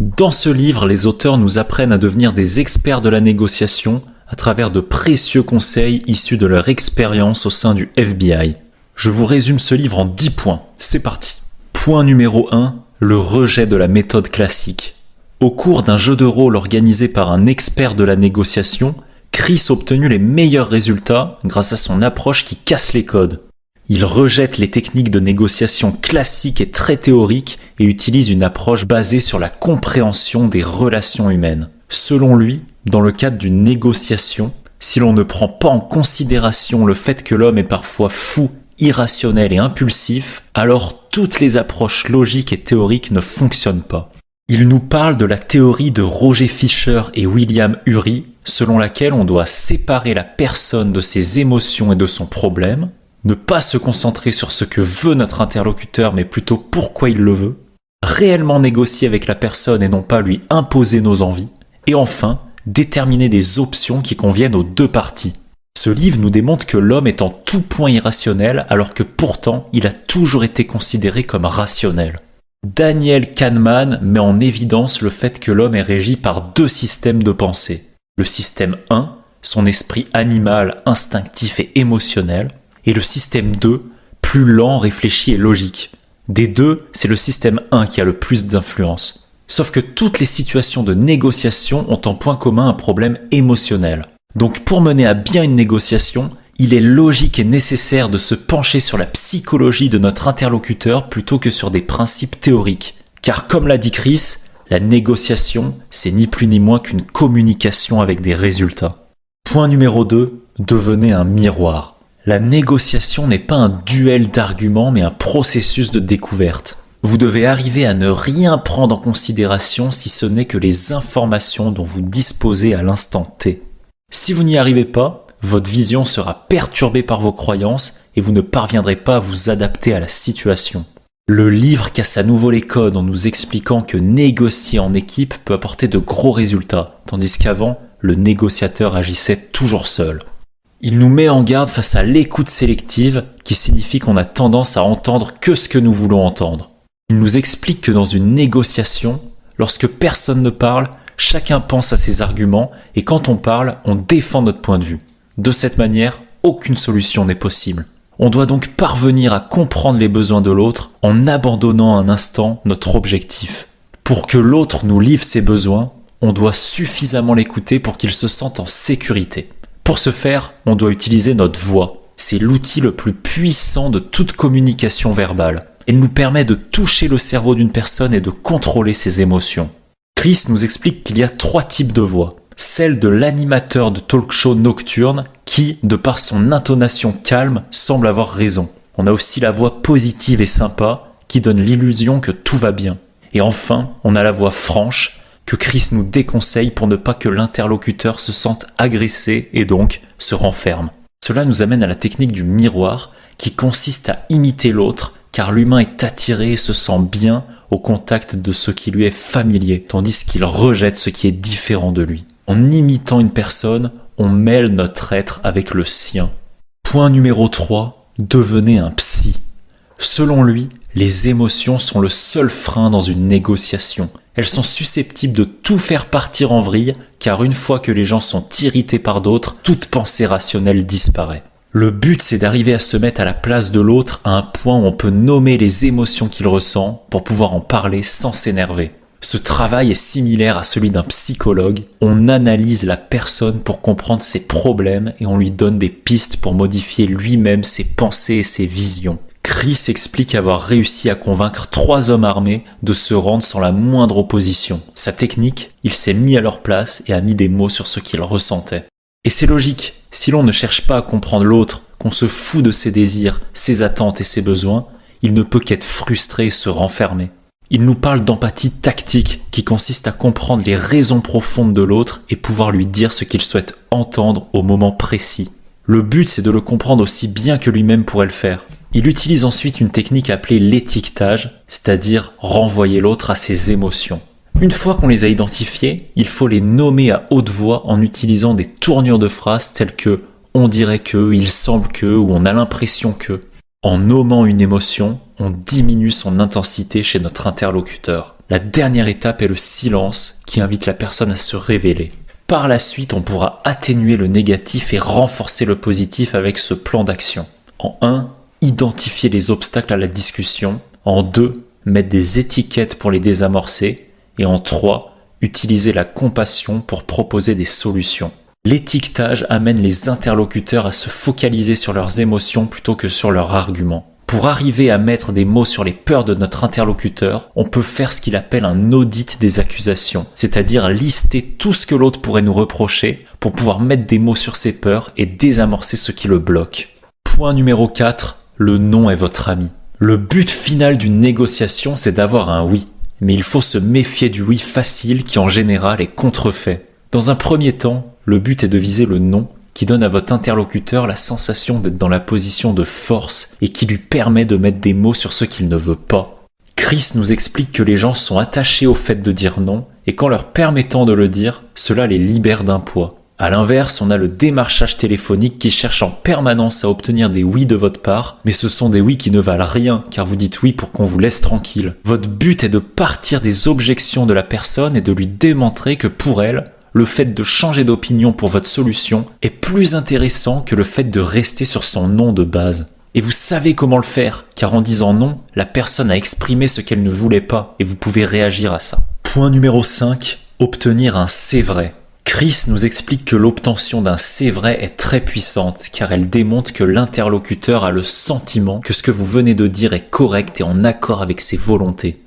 Dans ce livre, les auteurs nous apprennent à devenir des experts de la négociation à travers de précieux conseils issus de leur expérience au sein du FBI. Je vous résume ce livre en 10 points. C'est parti. Point numéro 1, le rejet de la méthode classique. Au cours d'un jeu de rôle organisé par un expert de la négociation, Chris a obtenu les meilleurs résultats grâce à son approche qui casse les codes. Il rejette les techniques de négociation classiques et très théoriques et utilise une approche basée sur la compréhension des relations humaines. Selon lui, dans le cadre d'une négociation, si l'on ne prend pas en considération le fait que l'homme est parfois fou, irrationnel et impulsif, alors toutes les approches logiques et théoriques ne fonctionnent pas. Il nous parle de la théorie de Roger Fisher et William Ury, selon laquelle on doit séparer la personne de ses émotions et de son problème, ne pas se concentrer sur ce que veut notre interlocuteur, mais plutôt pourquoi il le veut, réellement négocier avec la personne et non pas lui imposer nos envies, et enfin, déterminer des options qui conviennent aux deux parties. Ce livre nous démontre que l'homme est en tout point irrationnel, alors que pourtant, il a toujours été considéré comme rationnel. Daniel Kahneman met en évidence le fait que l'homme est régi par deux systèmes de pensée. Le système 1, son esprit animal, instinctif et émotionnel, et le système 2, plus lent, réfléchi et logique. Des deux, c'est le système 1 qui a le plus d'influence. Sauf que toutes les situations de négociation ont en point commun un problème émotionnel. Donc pour mener à bien une négociation, il est logique et nécessaire de se pencher sur la psychologie de notre interlocuteur plutôt que sur des principes théoriques. Car comme l'a dit Chris, la négociation, c'est ni plus ni moins qu'une communication avec des résultats. Point numéro 2, devenez un miroir. La négociation n'est pas un duel d'arguments, mais un processus de découverte. Vous devez arriver à ne rien prendre en considération si ce n'est que les informations dont vous disposez à l'instant T. Si vous n'y arrivez pas, votre vision sera perturbée par vos croyances et vous ne parviendrez pas à vous adapter à la situation. Le livre casse à nouveau les codes en nous expliquant que négocier en équipe peut apporter de gros résultats, tandis qu'avant, le négociateur agissait toujours seul. Il nous met en garde face à l'écoute sélective, qui signifie qu'on a tendance à entendre que ce que nous voulons entendre. Il nous explique que dans une négociation, lorsque personne ne parle, chacun pense à ses arguments et quand on parle, on défend notre point de vue. De cette manière, aucune solution n'est possible. On doit donc parvenir à comprendre les besoins de l'autre en abandonnant un instant notre objectif. Pour que l'autre nous livre ses besoins, on doit suffisamment l'écouter pour qu'il se sente en sécurité. Pour ce faire, on doit utiliser notre voix. C'est l'outil le plus puissant de toute communication verbale. Elle nous permet de toucher le cerveau d'une personne et de contrôler ses émotions. Chris nous explique qu'il y a 3 types de voix. Celle de l'animateur de talk-show nocturne qui, de par son intonation calme, semble avoir raison. On a aussi la voix positive et sympa qui donne l'illusion que tout va bien. Et enfin, on a la voix franche que Chris nous déconseille pour ne pas que l'interlocuteur se sente agressé et donc se renferme. Cela nous amène à la technique du miroir qui consiste à imiter l'autre car l'humain est attiré et se sent bien au contact de ce qui lui est familier, tandis qu'il rejette ce qui est différent de lui. En imitant une personne, on mêle notre être avec le sien. Point numéro 3, devenez un psy. Selon lui, les émotions sont le seul frein dans une négociation. Elles sont susceptibles de tout faire partir en vrille, car une fois que les gens sont irrités par d'autres, toute pensée rationnelle disparaît. Le but, c'est d'arriver à se mettre à la place de l'autre à un point où on peut nommer les émotions qu'il ressent pour pouvoir en parler sans s'énerver. Ce travail est similaire à celui d'un psychologue. On analyse la personne pour comprendre ses problèmes et on lui donne des pistes pour modifier lui-même ses pensées et ses visions. Chris explique avoir réussi à convaincre 3 hommes armés de se rendre sans la moindre opposition. Sa technique, il s'est mis à leur place et a mis des mots sur ce qu'ils ressentaient. Et c'est logique, si l'on ne cherche pas à comprendre l'autre, qu'on se fout de ses désirs, ses attentes et ses besoins, il ne peut qu'être frustré et se renfermer. Il nous parle d'empathie tactique qui consiste à comprendre les raisons profondes de l'autre et pouvoir lui dire ce qu'il souhaite entendre au moment précis. Le but, c'est de le comprendre aussi bien que lui-même pourrait le faire. Il utilise ensuite une technique appelée l'étiquetage, c'est-à-dire renvoyer l'autre à ses émotions. Une fois qu'on les a identifiées, il faut les nommer à haute voix en utilisant des tournures de phrases telles que « on dirait que »,« il semble que » ou « on a l'impression que ». En nommant une émotion, on diminue son intensité chez notre interlocuteur. La dernière étape est le silence qui invite la personne à se révéler. Par la suite, on pourra atténuer le négatif et renforcer le positif avec ce plan d'action. En 1, identifier les obstacles à la discussion. En 2, mettre des étiquettes pour les désamorcer. Et en 3, utiliser la compassion pour proposer des solutions. L'étiquetage amène les interlocuteurs à se focaliser sur leurs émotions plutôt que sur leurs arguments. Pour arriver à mettre des mots sur les peurs de notre interlocuteur, on peut faire ce qu'il appelle un audit des accusations, c'est-à-dire lister tout ce que l'autre pourrait nous reprocher pour pouvoir mettre des mots sur ses peurs et désamorcer ce qui le bloque. Point numéro 4, le non est votre ami. Le but final d'une négociation, c'est d'avoir un oui, mais il faut se méfier du oui facile qui en général est contrefait. Dans un premier temps, le but est de viser le non qui donne à votre interlocuteur la sensation d'être dans la position de force et qui lui permet de mettre des mots sur ce qu'il ne veut pas. Chris nous explique que les gens sont attachés au fait de dire non et qu'en leur permettant de le dire, cela les libère d'un poids. À l'inverse, on a le démarchage téléphonique qui cherche en permanence à obtenir des oui de votre part, mais ce sont des oui qui ne valent rien car vous dites oui pour qu'on vous laisse tranquille. Votre but est de partir des objections de la personne et de lui démontrer que pour elle, le fait de changer d'opinion pour votre solution est plus intéressant que le fait de rester sur son non de base. Et vous savez comment le faire, car en disant non, la personne a exprimé ce qu'elle ne voulait pas et vous pouvez réagir à ça. Point numéro 5, obtenir un c'est vrai. Chris nous explique que l'obtention d'un c'est vrai est très puissante car elle démontre que l'interlocuteur a le sentiment que ce que vous venez de dire est correct et en accord avec ses volontés.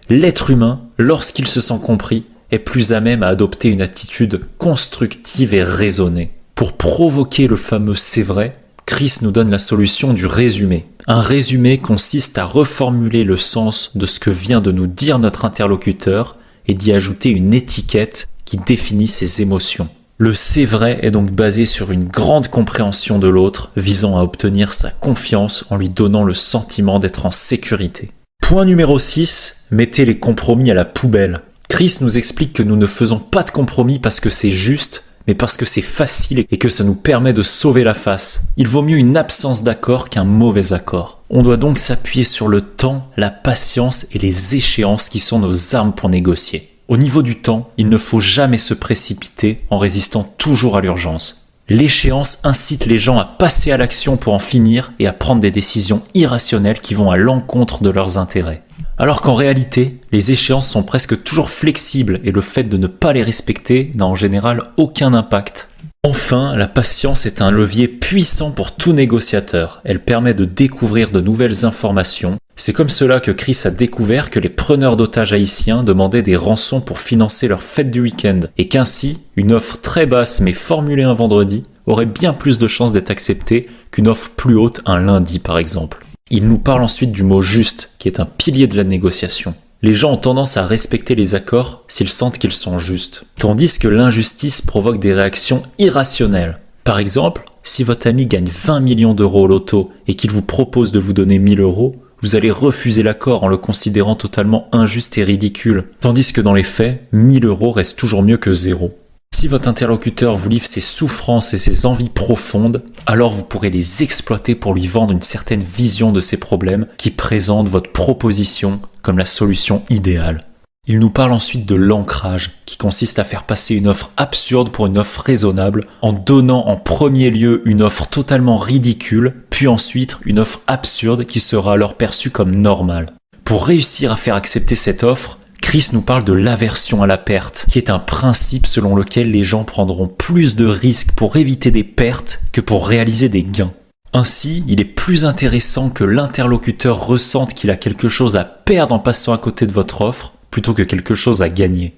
L'être humain, lorsqu'il se sent compris, est plus à même à adopter une attitude constructive et raisonnée. Pour provoquer le fameux c'est vrai, Chris nous donne la solution du résumé. Un résumé consiste à reformuler le sens de ce que vient de nous dire notre interlocuteur et d'y ajouter une étiquette qui définit ses émotions. Le c'est vrai est donc basé sur une grande compréhension de l'autre, visant à obtenir sa confiance en lui donnant le sentiment d'être en sécurité. Point numéro 6, mettez les compromis à la poubelle. Chris nous explique que nous ne faisons pas de compromis parce que c'est juste, mais parce que c'est facile et que ça nous permet de sauver la face. Il vaut mieux une absence d'accord qu'un mauvais accord. On doit donc s'appuyer sur le temps, la patience et les échéances qui sont nos armes pour négocier. Au niveau du temps, il ne faut jamais se précipiter en résistant toujours à l'urgence. L'échéance incite les gens à passer à l'action pour en finir et à prendre des décisions irrationnelles qui vont à l'encontre de leurs intérêts. Alors qu'en réalité, les échéances sont presque toujours flexibles et le fait de ne pas les respecter n'a en général aucun impact. Enfin, la patience est un levier puissant pour tout négociateur. Elle permet de découvrir de nouvelles informations. C'est comme cela que Chris a découvert que les preneurs d'otages haïtiens demandaient des rançons pour financer leur fête du week-end et qu'ainsi, une offre très basse mais formulée un vendredi aurait bien plus de chances d'être acceptée qu'une offre plus haute un lundi par exemple. Il nous parle ensuite du mot juste, qui est un pilier de la négociation. Les gens ont tendance à respecter les accords s'ils sentent qu'ils sont justes, tandis que l'injustice provoque des réactions irrationnelles. Par exemple, si votre ami gagne 20 millions d'euros au loto et qu'il vous propose de vous donner 1000 euros, vous allez refuser l'accord en le considérant totalement injuste et ridicule, tandis que dans les faits, 1000 euros reste toujours mieux que zéro. Si votre interlocuteur vous livre ses souffrances et ses envies profondes, alors vous pourrez les exploiter pour lui vendre une certaine vision de ses problèmes qui présente votre proposition comme la solution idéale. Il nous parle ensuite de l'ancrage, qui consiste à faire passer une offre absurde pour une offre raisonnable en donnant en premier lieu une offre totalement ridicule, puis ensuite une offre absurde qui sera alors perçue comme normale. Pour réussir à faire accepter cette offre, Chris nous parle de l'aversion à la perte, qui est un principe selon lequel les gens prendront plus de risques pour éviter des pertes que pour réaliser des gains. Ainsi, il est plus intéressant que l'interlocuteur ressente qu'il a quelque chose à perdre en passant à côté de votre offre, plutôt que quelque chose à gagner.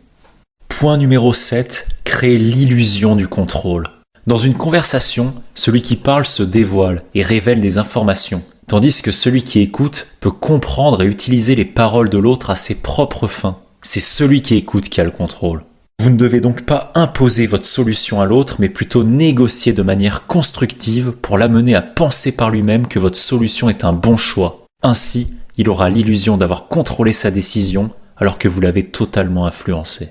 Point numéro 7, créer l'illusion du contrôle. Dans une conversation, celui qui parle se dévoile et révèle des informations, tandis que celui qui écoute peut comprendre et utiliser les paroles de l'autre à ses propres fins. C'est celui qui écoute qui a le contrôle. Vous ne devez donc pas imposer votre solution à l'autre, mais plutôt négocier de manière constructive pour l'amener à penser par lui-même que votre solution est un bon choix. Ainsi, il aura l'illusion d'avoir contrôlé sa décision alors que vous l'avez totalement influencé.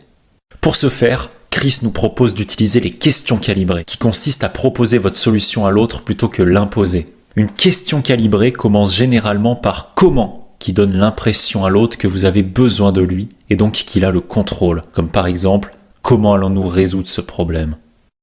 Pour ce faire, Chris nous propose d'utiliser les questions calibrées, qui consistent à proposer votre solution à l'autre plutôt que l'imposer. Une question calibrée commence généralement par comment, qui donne l'impression à l'autre que vous avez besoin de lui et donc qu'il a le contrôle, comme par exemple comment allons-nous résoudre ce problème.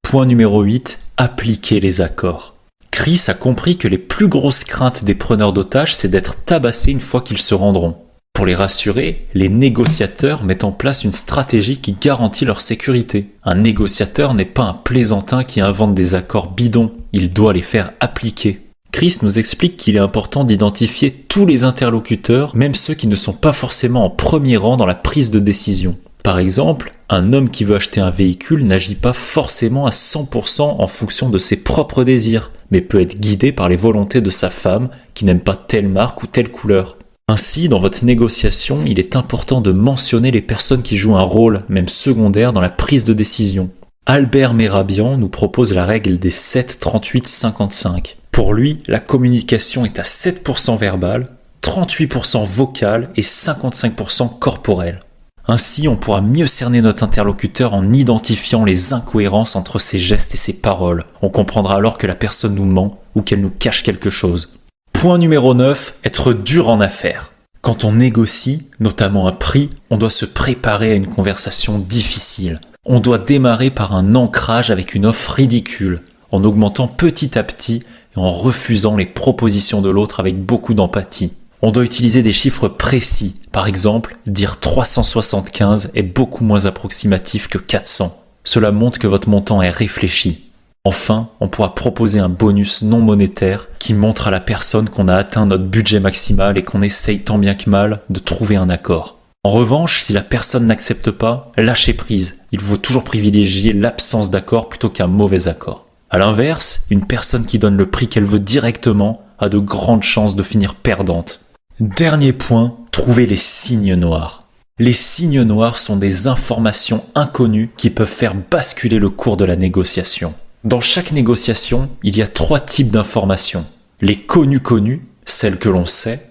Point numéro 8, appliquer les accords. Chris a compris que les plus grosses craintes des preneurs d'otages, c'est d'être tabassés une fois qu'ils se rendront. Pour les rassurer, les négociateurs mettent en place une stratégie qui garantit leur sécurité. Un négociateur n'est pas un plaisantin qui invente des accords bidons, il doit les faire appliquer. Chris nous explique qu'il est important d'identifier tous les interlocuteurs, même ceux qui ne sont pas forcément en premier rang dans la prise de décision. Par exemple, un homme qui veut acheter un véhicule n'agit pas forcément à 100% en fonction de ses propres désirs, mais peut être guidé par les volontés de sa femme qui n'aime pas telle marque ou telle couleur. Ainsi, dans votre négociation, il est important de mentionner les personnes qui jouent un rôle, même secondaire, dans la prise de décision. Albert Mehrabian nous propose la règle des 7-38-55. Pour lui, la communication est à 7% verbale, 38% vocale et 55% corporelle. Ainsi, on pourra mieux cerner notre interlocuteur en identifiant les incohérences entre ses gestes et ses paroles. On comprendra alors que la personne nous ment ou qu'elle nous cache quelque chose. Point numéro 9, être dur en affaires. Quand on négocie, notamment un prix, on doit se préparer à une conversation difficile. On doit démarrer par un ancrage avec une offre ridicule, en augmentant petit à petit et en refusant les propositions de l'autre avec beaucoup d'empathie. On doit utiliser des chiffres précis. Par exemple, dire 375 est beaucoup moins approximatif que 400. Cela montre que votre montant est réfléchi. Enfin, on pourra proposer un bonus non monétaire qui montre à la personne qu'on a atteint notre budget maximal et qu'on essaye tant bien que mal de trouver un accord. En revanche, si la personne n'accepte pas, lâchez prise. Il faut toujours privilégier l'absence d'accord plutôt qu'un mauvais accord. À l'inverse, une personne qui donne le prix qu'elle veut directement a de grandes chances de finir perdante. Dernier point, trouver les signes noirs. Les signes noirs sont des informations inconnues qui peuvent faire basculer le cours de la négociation. Dans chaque négociation, il y a 3 types d'informations. Les connues, celles que l'on sait.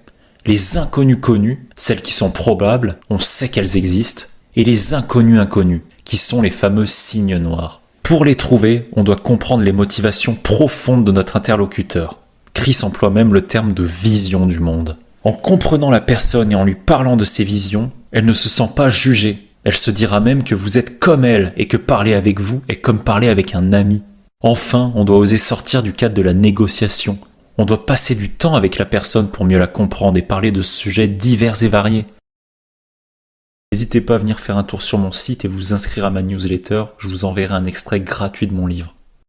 Les inconnues, celles qui sont probables, on sait qu'elles existent. Et les inconnus, qui sont les fameux signes noirs. Pour les trouver, on doit comprendre les motivations profondes de notre interlocuteur. Chris emploie même le terme de vision du monde. En comprenant la personne et en lui parlant de ses visions, elle ne se sent pas jugée. Elle se dira même que vous êtes comme elle et que parler avec vous est comme parler avec un ami. Enfin, on doit oser sortir du cadre de la négociation. On doit passer du temps avec la personne pour mieux la comprendre et parler de sujets divers et variés. N'hésitez pas à venir faire un tour sur mon site et vous inscrire à ma newsletter, je vous enverrai un extrait gratuit de mon livre.